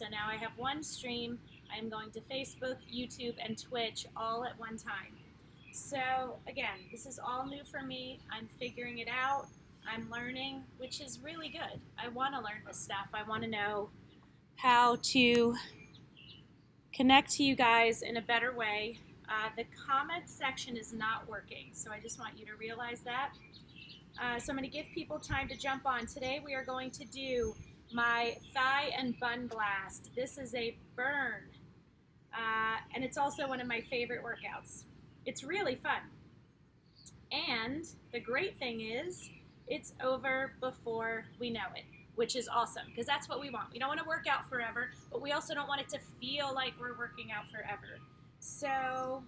So now I have one stream. I'm going to Facebook, YouTube, and Twitch all at one time. So again, this is all new for me. I'm figuring it out. I'm learning, which is really good. I want to learn this stuff. I want to know how to connect to you guys in a better way. The comment section is not working, so I just want you to realize that. So I'm going to give people time to jump on. Today we are going to do my thigh and bun blast. This is a burn, and it's also one of my favorite workouts. It's really fun. And the great thing is, it's over before we know it, which is awesome, because that's what we want. We don't want to work out forever, but we also don't want it to feel like we're working out forever. So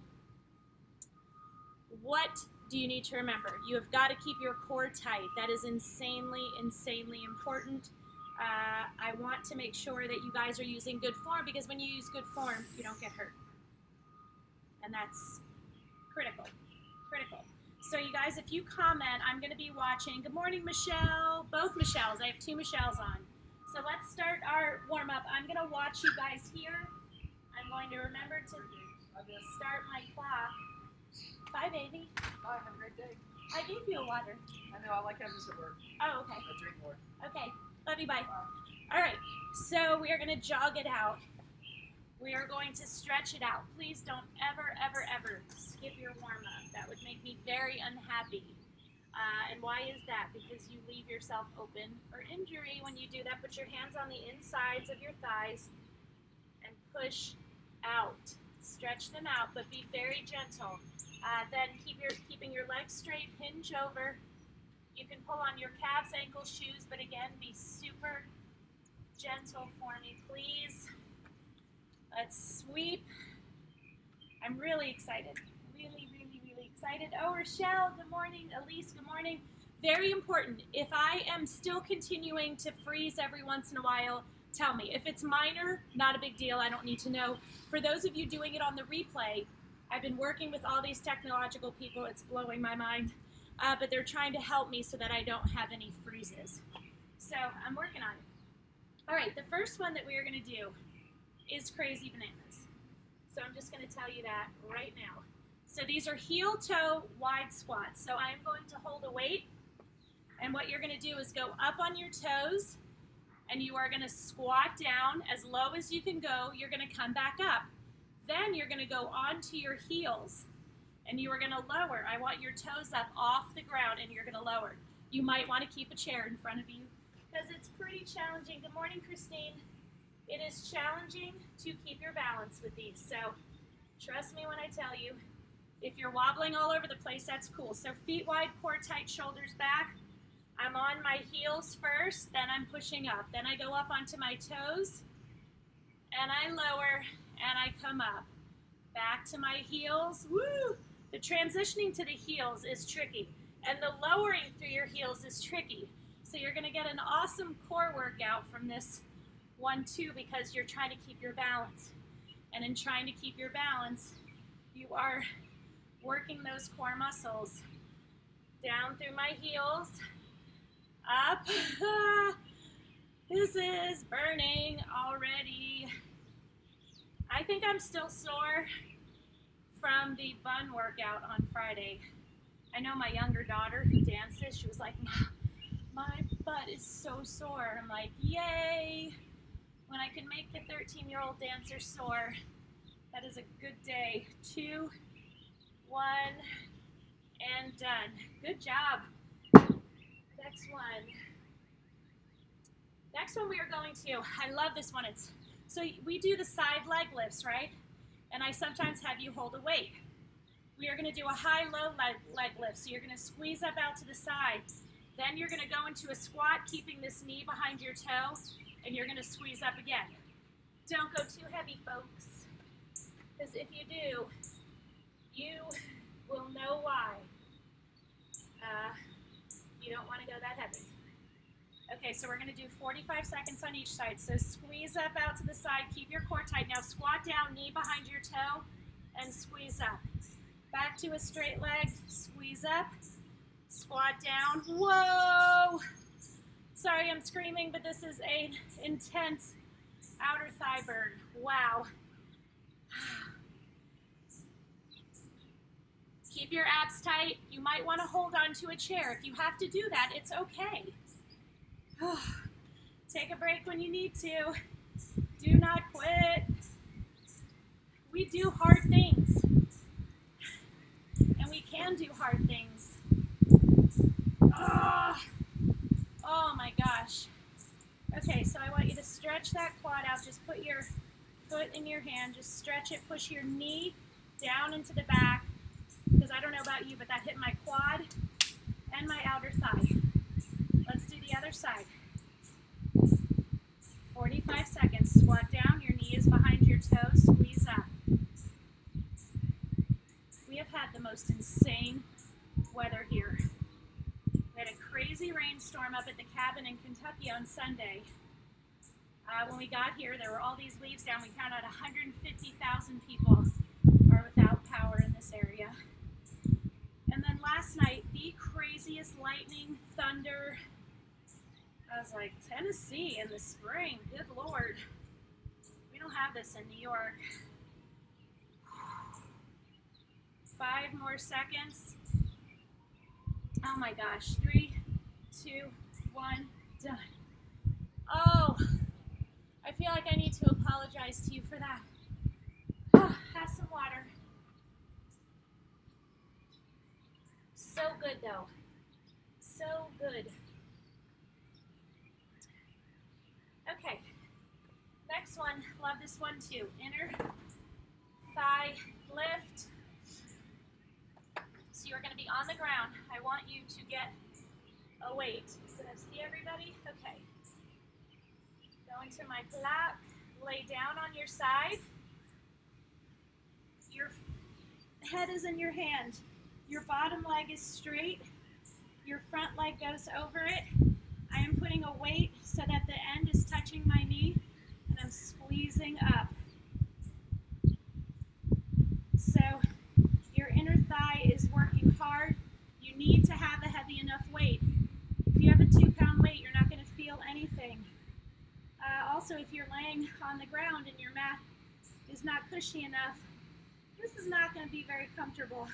what do you need to remember? You have got to keep your core tight. That is insanely, insanely important. I want to make sure that you guys are using good form, because when you use good form, you don't get hurt. And that's critical, critical. So you guys, if you comment, I'm going to be watching. Good morning, Michelle. Both Michelles. I have two Michelles on. So let's start our warm-up. I'm going to watch you guys here. I'm going to remember to start my clock. Bye, baby. Bye, have a great day. I gave you a water. I know, I like having this at work. Oh, okay. I drink more. Okay. Love you, bye. All right. So we are going to jog it out. We are going to stretch it out. Please don't ever, ever, ever skip your warm-up. That would make me very unhappy. And why is that? Because you leave yourself open for injury when you do that. Put your hands on the insides of your thighs and push out. Stretch them out, but be very gentle. Then keeping your legs straight, hinge over. You can pull on your calves, ankles, shoes, but again, be super gentle for me, please. Let's sweep. I'm really excited. Really, really, really excited. Oh, Rochelle, good morning. Elise, good morning. Very important. If I am still continuing to freeze every once in a while, tell me. If it's minor, not a big deal. I don't need to know. For those of you doing it on the replay, I've been working with all these technological people. It's blowing my mind. But they're trying to help me so that I don't have any freezes. So I'm working on it. All right, the first one that we are going to do is crazy bananas. So I'm just going to tell you that right now. So these are heel-toe wide squats. So I'm going to hold a weight, and what you're going to do is go up on your toes, and you are going to squat down as low as you can go. You're going to come back up. Then you're going to go onto your heels, and you are going to lower. I want your toes up off the ground, and you're going to lower. You might want to keep a chair in front of you, because it's pretty challenging. Good morning, Christine. It is challenging to keep your balance with these. So trust me when I tell you, if you're wobbling all over the place, that's cool. So feet wide, core tight, shoulders back. I'm on my heels first, then I'm pushing up. Then I go up onto my toes, and I lower, and I come up. Back to my heels. Woo! The transitioning to the heels is tricky, and the lowering through your heels is tricky. So you're going to get an awesome core workout from this one too, because you're trying to keep your balance. And in trying to keep your balance, you are working those core muscles. Down through my heels, up. This is burning already. I think I'm still sore from the bun workout on Friday. I know my younger daughter who dances, she was like, my butt is so sore. I'm like, yay. When I can make the 13-year-old dancer sore, that is a good day. 2, 1, and done. Good job. Next one. Next one we are going to, I love this one. So we do the side leg lifts, right? And I sometimes have you hold a weight. We are going to do a high-low leg lift. So you're going to squeeze up out to the side. Then you're going to go into a squat, keeping this knee behind your toe, and you're going to squeeze up again. Don't go too heavy, folks, because if you do, you will know why. You don't want to go that heavy. Okay, so we're going to do 45 seconds on each side. So squeeze up out to the side, keep your core tight. Now squat down, knee behind your toe, and squeeze up. Back to a straight leg, squeeze up, squat down. Whoa! Sorry I'm screaming, but this is an intense outer thigh burn. Wow. Keep your abs tight. You might want to hold on to a chair. If you have to do that, it's okay. Take a break when you need to. Do not quit. We do hard things. And we can do hard things. Oh my gosh. Okay, so I want you to stretch that quad out. Just put your foot in your hand. Just stretch it. Push your knee down into the back. Because I don't know about you, but that hit my quad and my outer thigh. Let's do the other side. 45 seconds. Squat down. Your knee is behind your toes. Squeeze up. We have had the most insane weather here. We had a crazy rainstorm up at the cabin in Kentucky on Sunday. When we got here, there were all these leaves down. We found out 150,000 people are without power in this area. And then last night, the craziest lightning, thunder. I was like, Tennessee in the spring, good Lord. We don't have this in New York. 5 more seconds. Oh my gosh, 3, 2, 1, done. Oh, I feel like I need to apologize to you for that. Have some water. So good though. So good. Okay. Next one. Love this one too. Inner thigh lift. So you're going to be on the ground. I want you to get a weight. Can I see everybody? Okay. Go into my lap. Lay down on your side. Your head is in your hand. Your bottom leg is straight. Your front leg goes over it. I am putting a weight so that the end is touching my knee, and I'm squeezing up. So your inner thigh is working hard. You need to have a heavy enough weight. If you have a 2-pound weight, you're not going to feel anything. Also, if you're laying on the ground and your mat is not cushy enough, this is not going to be very comfortable.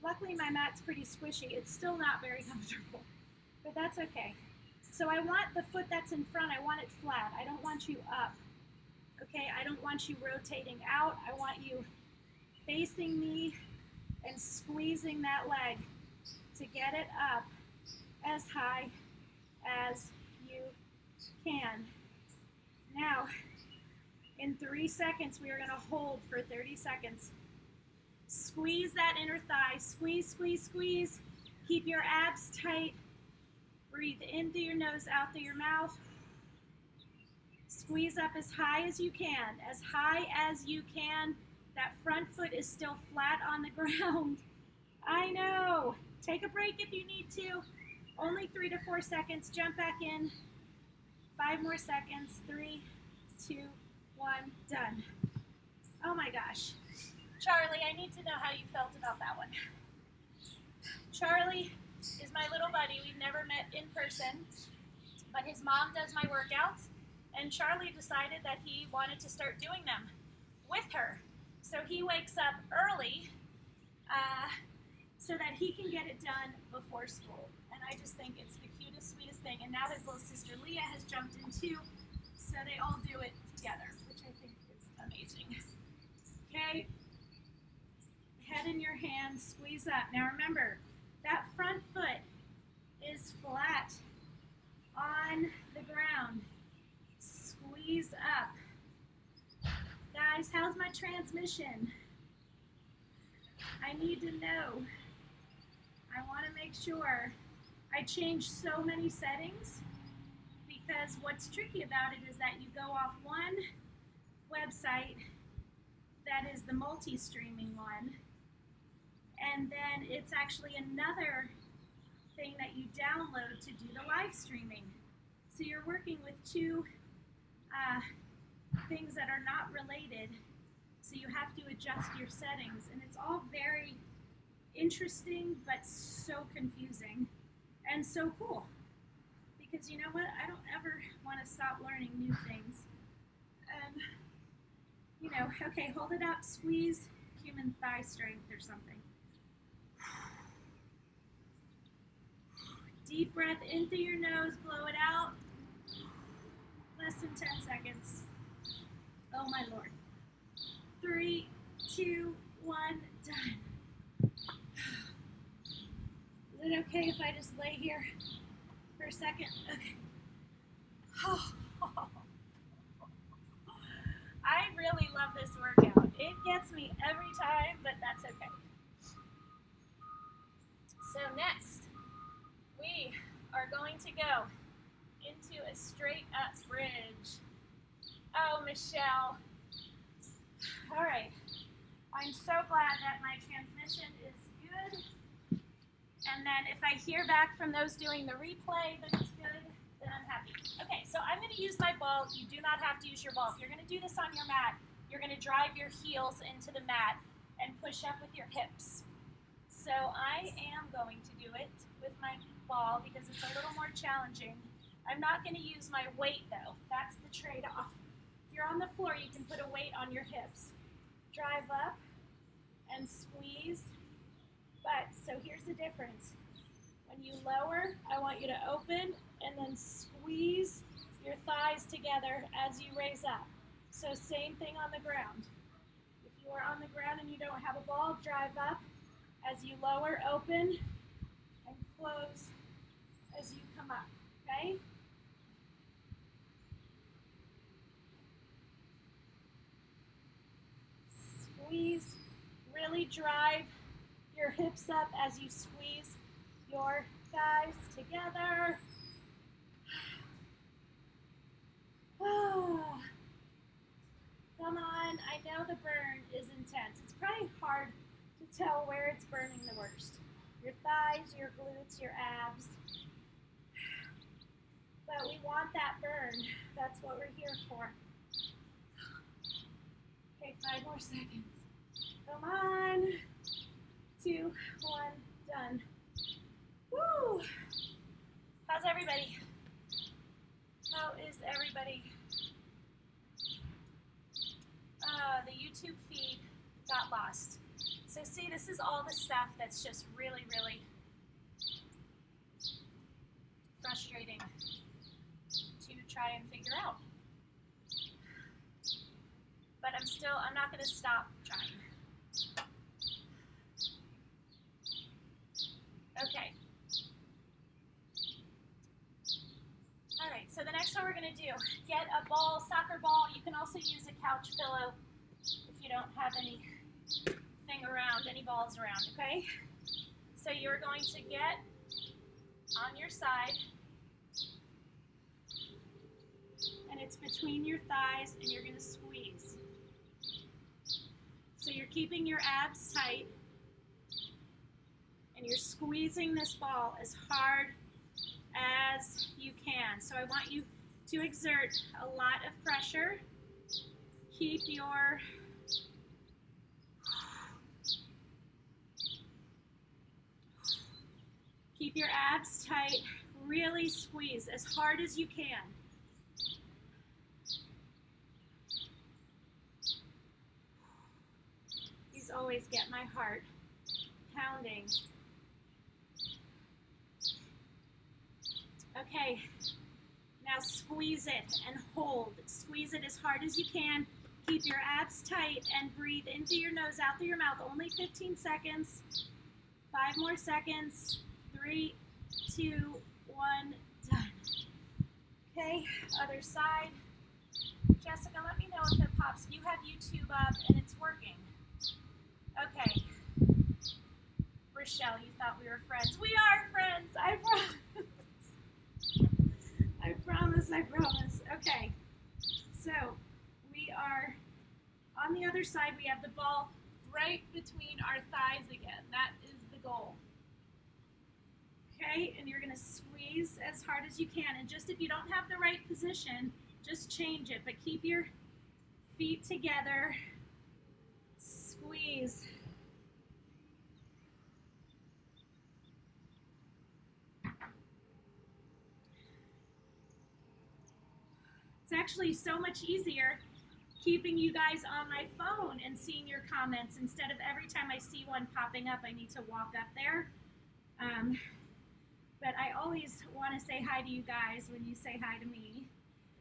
Luckily, my mat's pretty squishy. It's still not very comfortable, but that's okay. So I want the foot that's in front, I want it flat. I don't want you up, okay? I don't want you rotating out. I want you facing me and squeezing that leg to get it up as high as you can. Now, in 3 seconds, we are going to hold for 30 seconds. Squeeze that inner thigh. Squeeze, squeeze, squeeze. Keep your abs tight. Breathe in through your nose, out through your mouth. Squeeze up as high as you can. As high as you can. That front foot is still flat on the ground. I know. Take a break if you need to. Only 3 to 4 seconds. Jump back in. 5 more seconds. 3, 2, 1, done. Oh my gosh. Charlie, I need to know how you felt about that one. Charlie is my little buddy. We've never met in person, but his mom does my workouts, and Charlie decided that he wanted to start doing them with her. So he wakes up early so that he can get it done before school. And I just think it's the cutest, sweetest thing. And now his little sister Leah has jumped in too, so they all do it together, which I think is amazing. Okay, head in your hand, squeeze up. Now remember, that front foot is flat on the ground. Squeeze up. Guys, how's my transmission? I need to know. I want to make sure. I changed so many settings because what's tricky about it is that you go off one website that is the multi-streaming one, and then it's actually another thing that you download to do the live streaming. So you're working with two things that are not related, so you have to adjust your settings, and it's all very interesting but so confusing and so cool, because you know what, I don't ever want to stop learning new things. Okay, hold it up, squeeze human thigh strength or something. Deep breath in through your nose, blow it out. Less than 10 seconds. Oh my Lord. 3, 2, 1, done. Is it okay if I just lay here for a second? Okay. I really love this workout. It gets me every time, but that's okay. So next, we are going to go into a straight up bridge. Oh, Michelle. All right. I'm so glad that my transmission is good. And then if I hear back from those doing the replay that it's good, then I'm happy. Okay, so I'm going to use my ball. You do not have to use your ball. If you're going to do this on your mat, you're going to drive your heels into the mat and push up with your hips. So I am going to do it with my ball because it's a little more challenging. I'm not going to use my weight though. That's the trade-off. If you're on the floor, you can put a weight on your hips. Drive up and squeeze. But, so here's the difference. When you lower, I want you to open and then squeeze your thighs together as you raise up. So same thing on the ground. If you are on the ground and you don't have a ball, drive up. As you lower, open and close as you come up, okay? Squeeze, really drive your hips up as you squeeze your thighs together. Oh, come on, I know the burn is intense. It's probably hard to tell where it's burning the worst. Your thighs, your glutes, your abs. But we want that burn. That's what we're here for. Okay, 5 more seconds. Come on. 2, 1, done. Woo! How's everybody? How is everybody? The YouTube feed got lost. So see, this is all the stuff that's just really, really frustrating to try and figure out. But I'm not going to stop trying. Okay. All right, so the next one we're going to do, get a ball, soccer ball. You can also use a couch pillow if you don't have anything around, any balls around, okay? So you're going to get on your side, and it's between your thighs, and you're going to squeeze. So you're keeping your abs tight, and you're squeezing this ball as hard as you can. So I want you to exert a lot of pressure. Keep your abs tight. Really squeeze as hard as you can. These always get my heart pounding. Okay, now squeeze it and hold. Squeeze it as hard as you can. Keep your abs tight and breathe in through your nose, out through your mouth. Only 15 seconds. 5 more seconds. 3, 2, 1, done. Okay, other side. Jessica, let me know if it pops. You have YouTube up and it's working. Okay. Rochelle, you thought we were friends. We are friends, I promise. I promise. Okay, so we are on the other side. We have the ball right between our thighs again. That is the goal. Okay, and you're going to squeeze as hard as you can. And just if you don't have the right position, just change it. But keep your feet together. Squeeze. It's actually so much easier keeping you guys on my phone and seeing your comments instead of every time I see one popping up, I need to walk up there. But I always want to say hi to you guys when you say hi to me.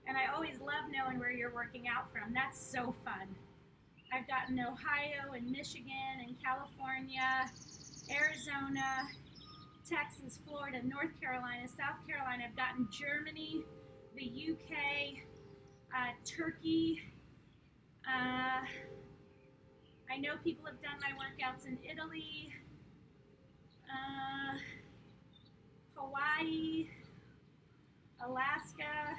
And I always love knowing where you're working out from. That's so fun. I've gotten Ohio and Michigan and California, Arizona, Texas, Florida, North Carolina, South Carolina. I've gotten Germany, the UK, Turkey. I know people have done my workouts in Italy, Hawaii, Alaska.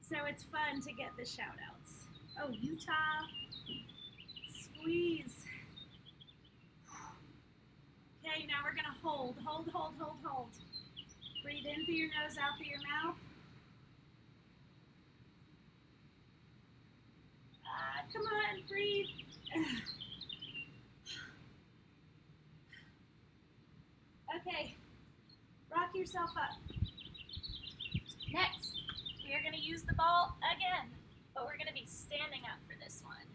So it's fun to get the shout outs. Oh, Utah. Squeeze. Okay, now we're going to hold. Breathe in through your nose, out through your mouth. Come on, breathe. Okay, rock yourself up. Next, we are going to use the ball again, but we're going to be standing up for this one.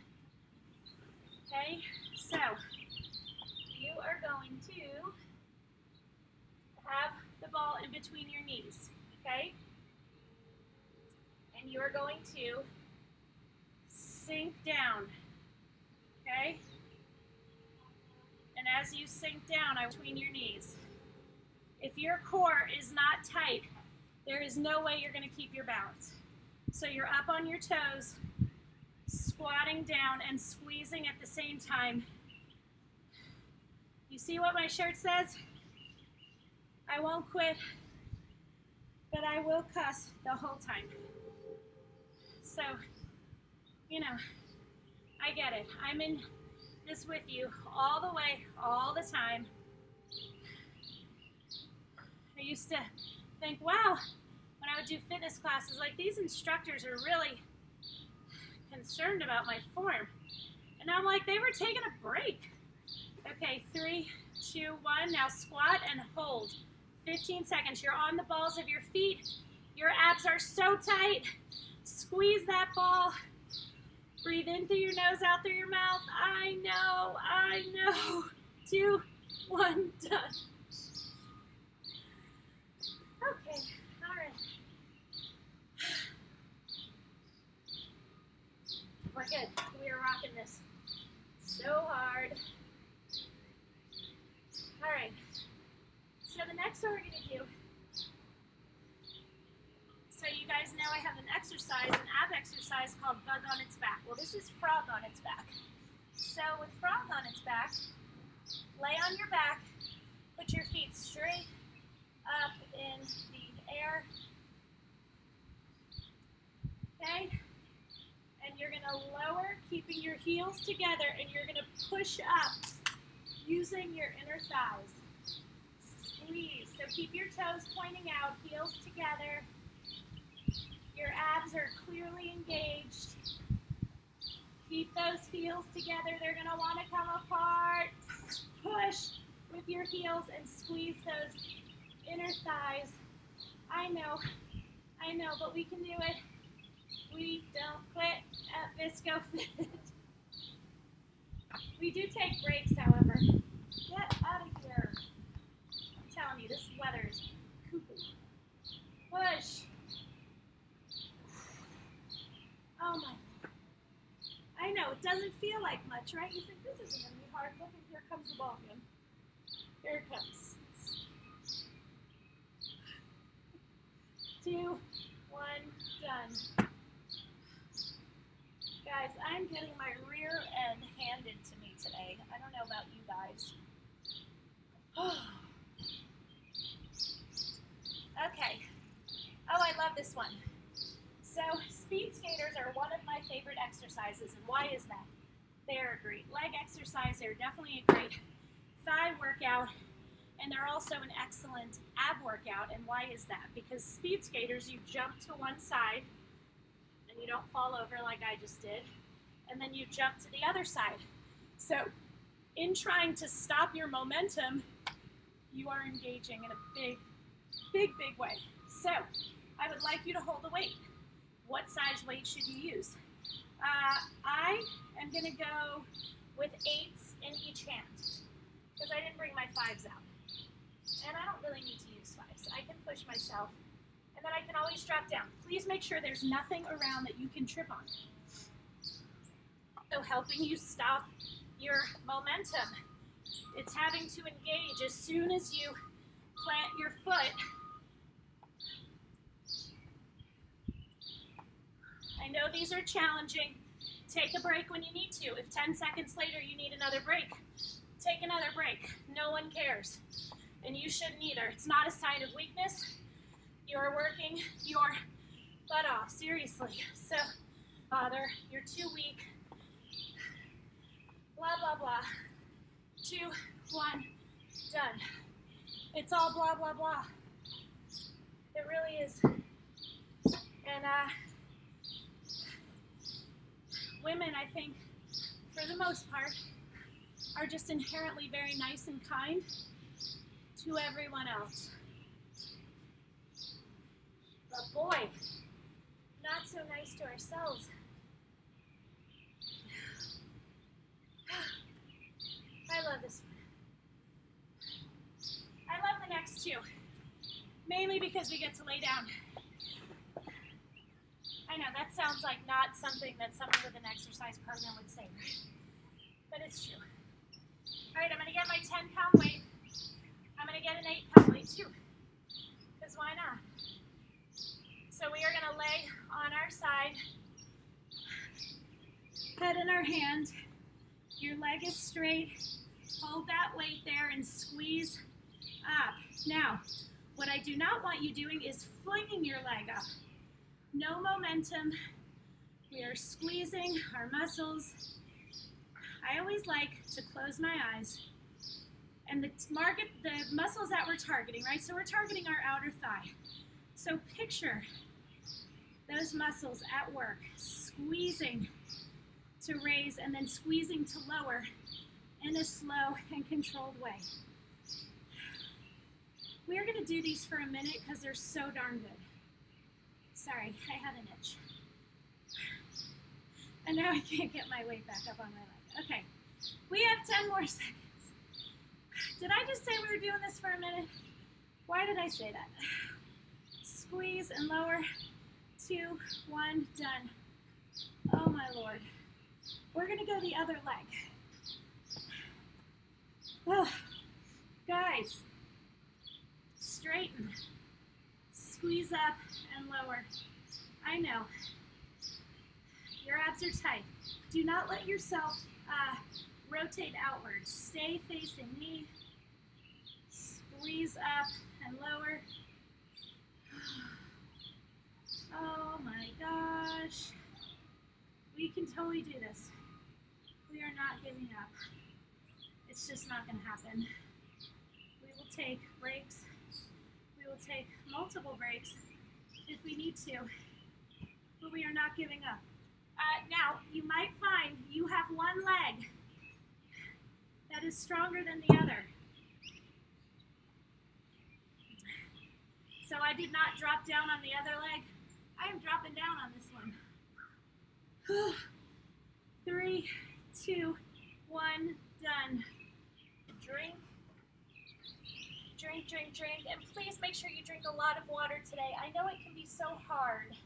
Okay, so you are going to have the ball in between your knees, okay? And you are going to sink down, okay? And as you sink down, between your knees. If your core is not tight, there is no way you're going to keep your balance. So you're up on your toes, squatting down and squeezing at the same time. You see what my shirt says? I won't quit, but I will cuss the whole time. So, you know, I get it. I'm in this with you all the way, all the time. I used to think, wow, when I would do fitness classes, like these instructors are really concerned about my form. And I'm like, they were taking a break. Okay, 3, 2, 1. Now squat and hold. 15 seconds. You're on the balls of your feet. Your abs are so tight. Squeeze that ball. Breathe in through your nose, out through your mouth. I know. 2, 1, done. Okay, all right. We're good. We are rocking this so hard. All right. So the next one we're going to do, so you guys know I have an exercise, an ab exercise called bug on its back. Well, this is frog on its back. So with frog on its back, lay on your back, put your feet straight up in the air. Okay? And you're going to lower, keeping your heels together, and you're going to push up using your inner thighs. Squeeze. So keep your toes pointing out, heels together. Your abs are clearly engaged. Keep those heels together. They're going to want to come apart. Push with your heels and squeeze those inner thighs. I know, but we can do it. We don't quit at Visco Fit. We do take breaks, however. Get out of here. I'm telling you, this weather is cuckoo. Push. Oh my. I know, it doesn't feel like much, right? You think this isn't going to be hard. Look, and here comes the ball again. Here it comes. 2, 1, done. Guys, I'm getting my rear end handed to me today. I don't know about you guys. Okay. Oh, I love this one. So, speed skaters are one of my favorite exercises, and why is that? They're a great leg exercise. They're definitely a great thigh workout, and they're also an excellent ab workout. And why is that? Because speed skaters, you jump to one side, and you don't fall over like I just did, and then you jump to the other side. So, in trying to stop your momentum, you are engaging in a big way. So, I would like you to hold a weight. What size weight should you use? I am going to go with 8s in each hand because I didn't bring my 5s out. And I don't really need to use 5s. I can push myself, and then I can always drop down. Please make sure there's nothing around that you can trip on. So helping you stop your momentum. It's having to engage as soon as you plant your foot. I know these are challenging. Take a break when you need to. If 10 seconds later you need another break, take another break. No one cares. And you shouldn't either. It's not a sign of weakness. You're working your butt off, seriously. So, bother, you're too weak. Blah, blah, blah. 2, 1, done. It's all blah, blah, blah. It really is. And women, I think, for the most part, are just inherently very nice and kind to everyone else. But boy, not so nice to ourselves. I love this one. I love the next two, mainly because we get to lay down. I know that sounds like not something that someone with an exercise program would say, right? But it's true. All right, I'm gonna get my 10-pound weight. I'm gonna get an 8-pound weight too, because why not? So we are gonna lay on our side, head in our hand, your leg is straight, hold that weight there and squeeze up. Now, what I do not want you doing is flinging your leg up. No momentum. We are squeezing our muscles. I always like to close my eyes and the muscles that we're targeting, right? So we're targeting our outer thigh. So picture those muscles at work, squeezing to raise and then squeezing to lower in a slow and controlled way. We are going to do these for a minute because they're so darn good. Sorry, I had an itch. And now I can't get my weight back up on my leg. Okay, we have 10 more seconds. Did I just say we were doing this for a minute? Why did I say that? Squeeze and lower. 2, 1, done. Oh my Lord. We're gonna go the other leg. Oh, guys, straighten, squeeze up and lower. I know, your abs are tight. Do not let yourself rotate outwards. Stay facing me. Squeeze up and lower. Oh my gosh. We can totally do this. We are not giving up. It's just not going to happen. We will take breaks. We will take multiple breaks if we need to, but we are not giving up. Now, you might find you have one leg that is stronger than the other. So I did not drop down on the other leg. I am dropping down on this one. 3, 2, 1, done. Drink, drink, drink, drink, and please make sure you drink a lot of water today. I know it can be so hard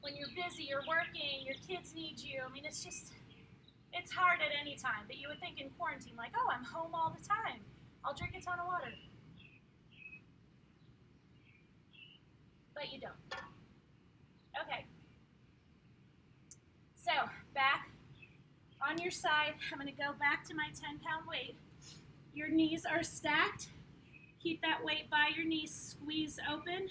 when you're busy, you're working, your kids need you. I mean, it's hard at any time, but you would think in quarantine, like, oh, I'm home all the time. I'll drink a ton of water. But you don't. Okay. So, back on your side. I'm going to go back to my 10-pound weight. Your knees are stacked. Keep that weight by your knees. Squeeze open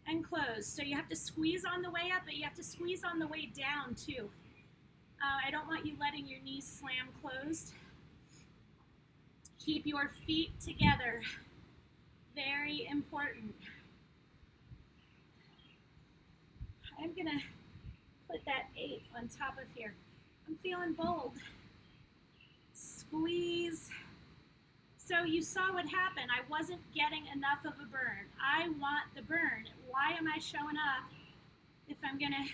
and close. So you have to squeeze on the way up, but you have to squeeze on the way down too. I don't want you letting your knees slam closed. Keep your feet together. Very important. I'm going to put that 8 on top of here. I'm feeling bold. Squeeze. So you saw what happened. I wasn't getting enough of a burn. I want the burn. Why am I showing up if I'm going to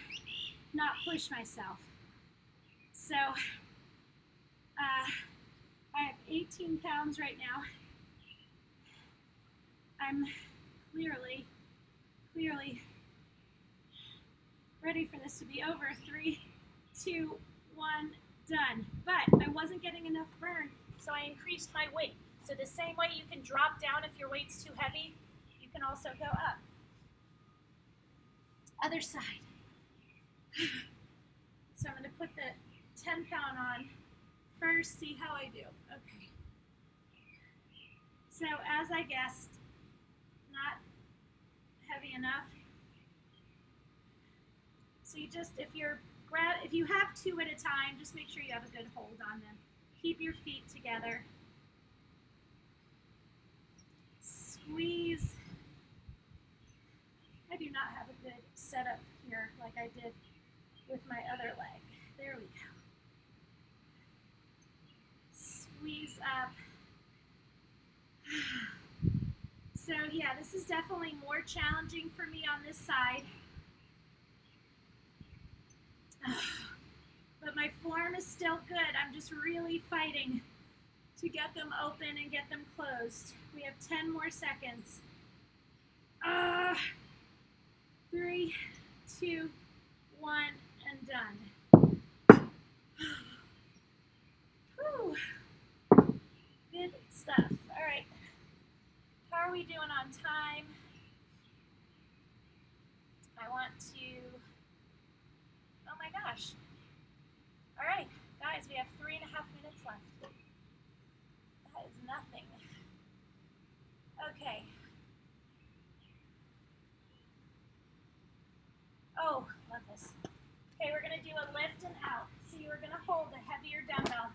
not push myself? So I have 18 pounds right now. I'm clearly ready for this to be over. 3, 2, 1, done. But I wasn't getting enough burn, so I increased my weight. So the same way you can drop down if your weight's too heavy, you can also go up. Other side. So I'm going to put the 10-pound on first, see how I do. Okay. So as I guessed, not heavy enough. So you just, if you have 2 at a time, just make sure you have a good hold on them. Keep your feet together. Squeeze. I do not have a good setup here like I did with my other leg. There we go. Squeeze up. So yeah, this is definitely more challenging for me on this side. But my form is still good. I'm just really fighting to get them open and get them closed. We have 10 more seconds. 3, 2, 1, and done. Whew. Good stuff. All right. How are we doing on time? I want to, oh my gosh. All right, guys, we have 3.5 minutes left. That is nothing. Okay. Oh, love this. Okay, we're gonna do a lift and out. So you're gonna hold a heavier dumbbell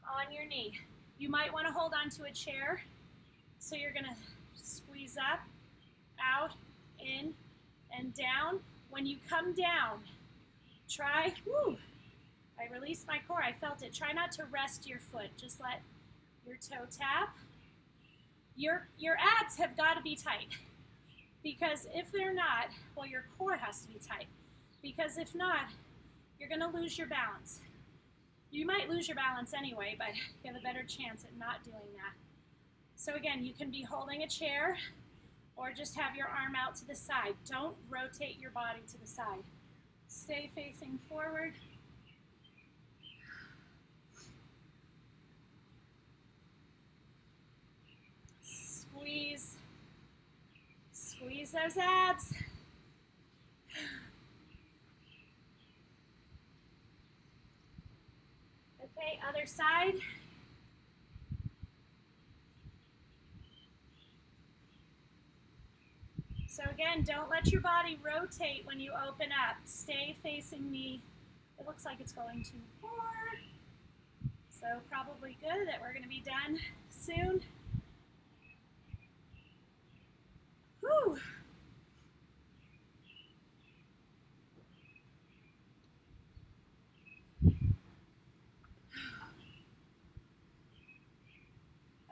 on your knee. You might wanna hold onto a chair. So you're gonna squeeze up, out, in, and down. When you come down, try, I released my core, I felt it. Try not to rest your foot, just let your toe tap. Your abs have gotta be tight, because if they're not, well, your core has to be tight, because if not, you're gonna lose your balance. You might lose your balance anyway, but you have a better chance at not doing that. So again, you can be holding a chair or just have your arm out to the side. Don't rotate your body to the side. Stay facing forward. Squeeze. Squeeze those abs. Okay, other side. So again, don't let your body rotate when you open up. Stay facing me. It looks like it's going too far. So probably good that we're going to be done soon. Whew.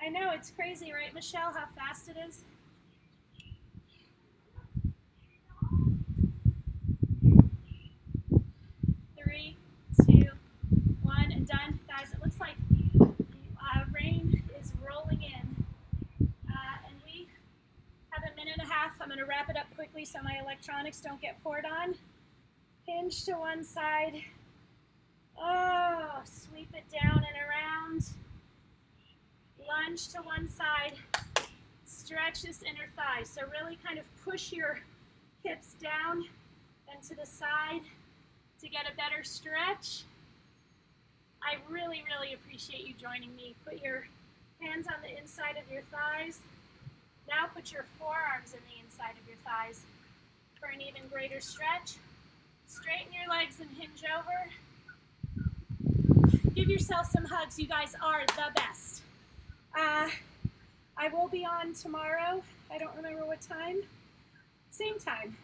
I know, it's crazy, right, Michelle, how fast it is? Three, 2, 1, and done. Guys, it looks like rain is rolling in. And we have a minute and a half. I'm going to wrap it up quickly so my electronics don't get poured on. Hinge to one side. Oh, sweep it down and around. Lunge to one side. Stretch this inner thigh. So really kind of push your hips down and to the side to get a better stretch. I really, really appreciate you joining me. Put your hands on the inside of your thighs. Now put your forearms in the inside of your thighs for an even greater stretch. Straighten your legs and hinge over. Give yourself some hugs. You guys are the best. I will be on tomorrow. I don't remember what time. Same time.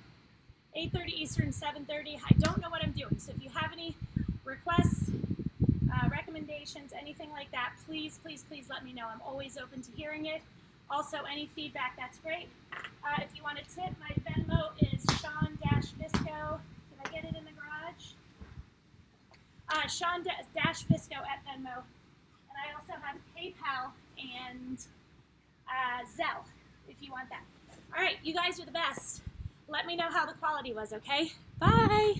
8:30 Eastern, 7:30. I don't know what I'm doing. So if you have any requests, recommendations, anything like that, please, please, please let me know. I'm always open to hearing it. Also, any feedback, that's great. If you want a tip, my Venmo is Sean-Visco. Did I get it in the garage? Sean Dash Fisco at Venmo. And I also have PayPal and Zelle if you want that. All right, you guys are the best. Let me know how the quality was, okay? Bye.